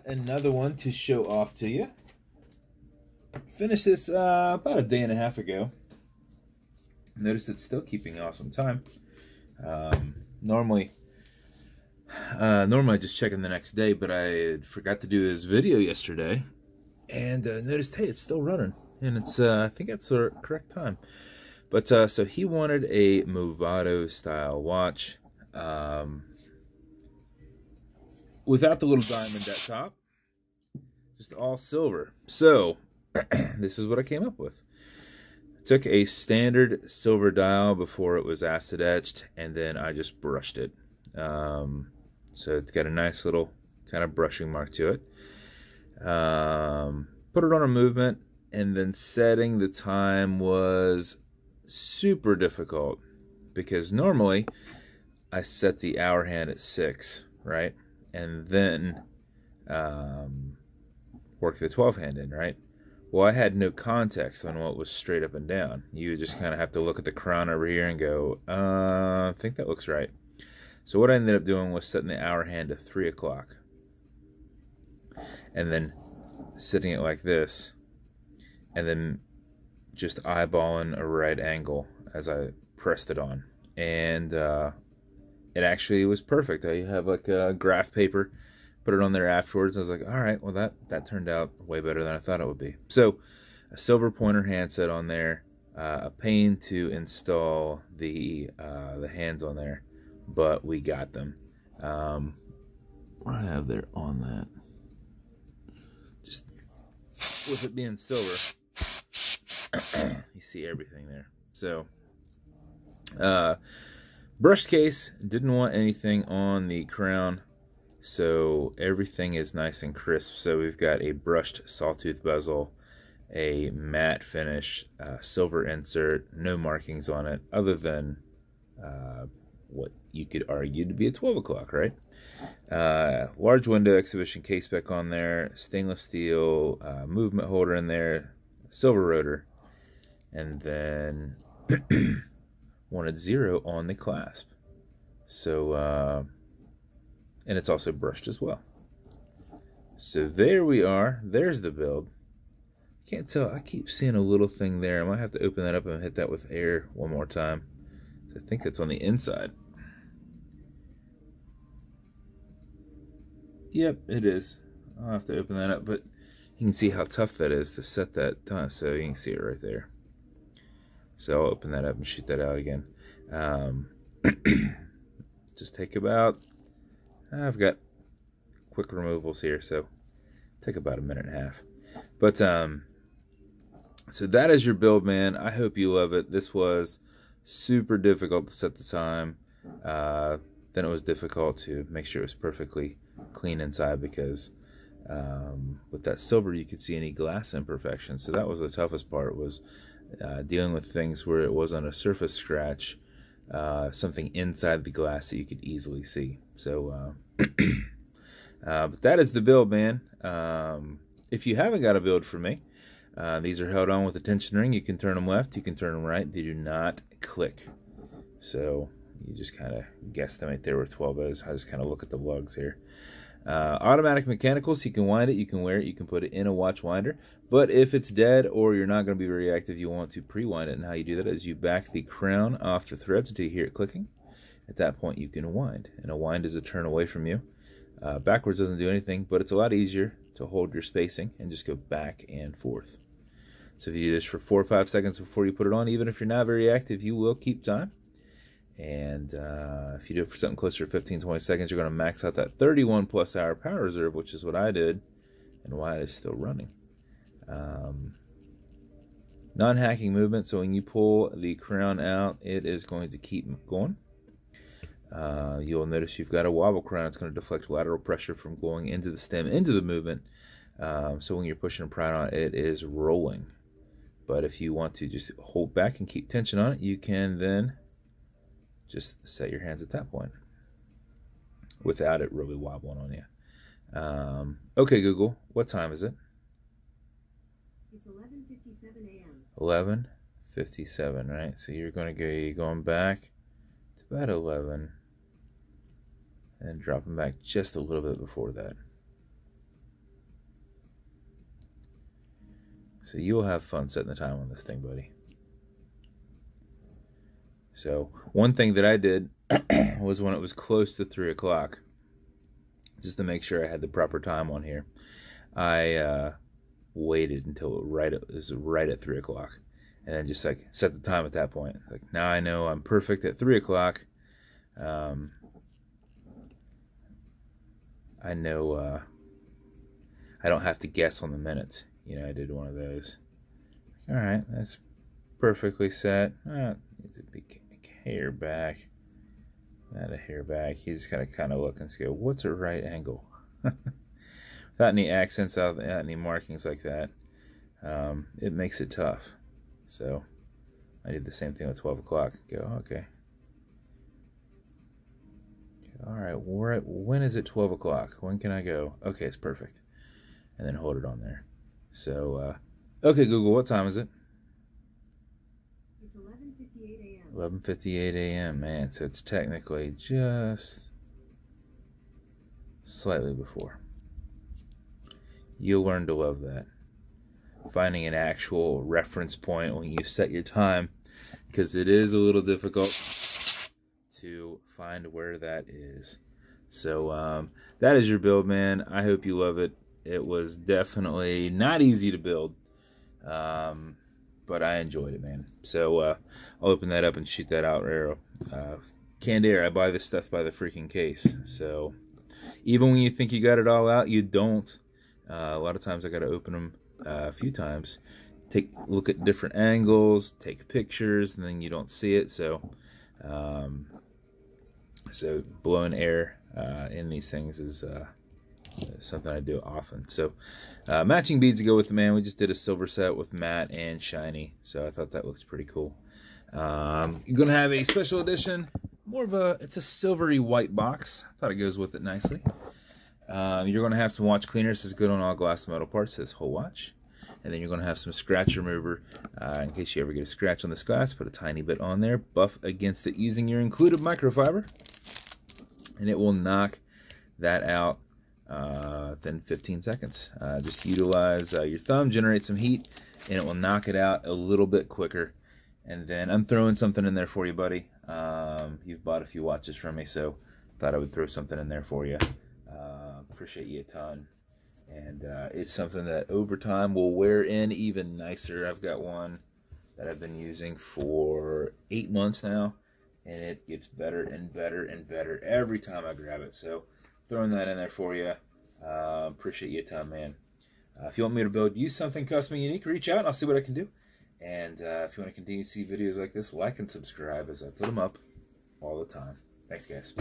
another one to show off to you. Finished this about a day and a half ago. Notice it's still keeping awesome time. Normally I just check in the next day, but I forgot to do this video yesterday, and noticed, hey, it's still running, and it's I think that's the correct time. But so he wanted a Movado style watch, without the little diamond at top, just all silver. So this is what I came up with. Took a standard silver dial before it was acid etched, and then I just brushed it. So it's got a nice little kind of brushing mark to it. Put it on a movement, and then setting the time was super difficult, because normally I set the hour hand at 6, right? And then work the 12 hand in, right? Well, I had no context on what was straight up and down. You just kind of have to look at the crown over here and go, I think that looks right. So what I ended up doing was setting the hour hand to 3 o'clock. And then setting it like this. And then just eyeballing a right angle as I pressed it on. And it actually was perfect. I have like a graph paper. Put it on there afterwards. I was like, all right, well, that turned out way better than I thought it would be. So a silver pointer handset on there, a pain to install the hands on there, but we got them. What I have there on that, just with it being silver, you see everything there. So brushed case, didn't want anything on the crown. So everything is nice and crisp. So we've got a brushed sawtooth bezel, a matte finish, silver insert, no markings on it other than what you could argue to be a 12 o'clock, right? Large window exhibition caseback on there, stainless steel movement holder in there, silver rotor, and then wanted 0 on the clasp. So and it's also brushed as well. So there we are. There's the build. Can't tell. I keep seeing a little thing there. I might have to open that up and hit that with air one more time. So I think that's on the inside. Yep, it is. I'll have to open that up, but you can see how tough that is to set that time. So you can see it right there. So I'll open that up and shoot that out again. Just take about... I've got quick removals here, so take about a minute and a half. But so that is your build, man. I hope you love it. This was super difficult to set the time. Then it was difficult to make sure it was perfectly clean inside, because with that silver you could see any glass imperfections. So that was the toughest part, was dealing with things where it wasn't a surface scratch. Something inside the glass that you could easily see. So but that is the build, man. If you haven't got a build for me, these are held on with a tension ring. You can turn them left, you can turn them right. They do not click. So you just kind of guesstimate there where 12 is. I just kind of look at the lugs here. Automatic mechanical, so you can wind it, you can wear it, you can put it in a watch winder. But if it's dead or you're not going to be very active, you want to pre-wind it. And how you do that is you back the crown off the threads until you hear it clicking. At that point, you can wind. And a wind is a turn away from you. Backwards doesn't do anything, but it's a lot easier to hold your spacing and just go back and forth. So if you do this for 4 or 5 seconds before you put it on, even if you're not very active, you will keep time. And if you do it for something closer to 15-20 seconds, you're going to max out that 31+ hour power reserve, which is what I did and why it is still running. Non-hacking movement, so when you pull the crown out, it is going to keep going. You'll notice you've got a wobble crown. It's going to deflect lateral pressure from going into the stem, into the movement. So when you're pushing a crown on, it is rolling. But if you want to just hold back and keep tension on it, you can then just set your hands at that point without it really wobbling on you. Okay, Google, what time is it? It's 11:57 a.m. 11:57, right? So you're going back to about 11 and dropping back just a little bit before that. So you'll have fun setting the time on this thing, buddy. So one thing that I did was when it was close to 3 o'clock, just to make sure I had the proper time on here, I waited until it was right at 3 o'clock, and then just like set the time at that point. Like, now I know I'm perfect at 3 o'clock. I know I don't have to guess on the minutes. You know, I did one of those. All right, that's perfectly set. Needs a big hair back. Not a hair back. You just gotta kind of look and go, what's a right angle? Without any accents, without any markings like that, it makes it tough. So I did the same thing with 12 o'clock. Go, okay. All right, when is it 12 o'clock? When can I go? Okay, it's perfect. And then hold it on there. So, okay, Google, what time is it? It's 11:58 a.m. 11:58 a.m., man. So it's technically just slightly before. You'll learn to love that. Finding an actual reference point when you set your time, because it is a little difficult to find where that is. So that is your build, man. I hope you love it. It was definitely not easy to build, but I enjoyed it, man. So I'll open that up and shoot that out arrow. Canned air, I buy this stuff by the freaking case. So even when you think you got it all out, you don't. A lot of times I got to open them a few times, look at different angles, take pictures, and then you don't see it. So blowing air in these things is something I do often. So matching beads to go with it, man. We just did a silver set with matte and shiny, so I thought that looks pretty cool. You're gonna have a special edition, it's a silvery white box. I thought it goes with it nicely. You're gonna have some watch cleaners. This is good on all glass and metal parts, this whole watch. And then you're going to have some scratch remover in case you ever get a scratch on this glass. Put a tiny bit on there, buff against it using your included microfiber, and it will knock that out within 15 seconds. Just utilize your thumb, generate some heat, and it will knock it out a little bit quicker. And then I'm throwing something in there for you, buddy. You've bought a few watches from me, so thought I would throw something in there for you. Appreciate you a ton. And it's something that over time will wear in even nicer. I've got one that I've been using for 8 months now, and it gets better and better and better every time I grab it. So throwing that in there for you. Appreciate you a ton, man. If you want me to build you something custom and unique, reach out and I'll see what I can do. And if you want to continue to see videos like this, like and subscribe as I put them up all the time. Thanks, guys.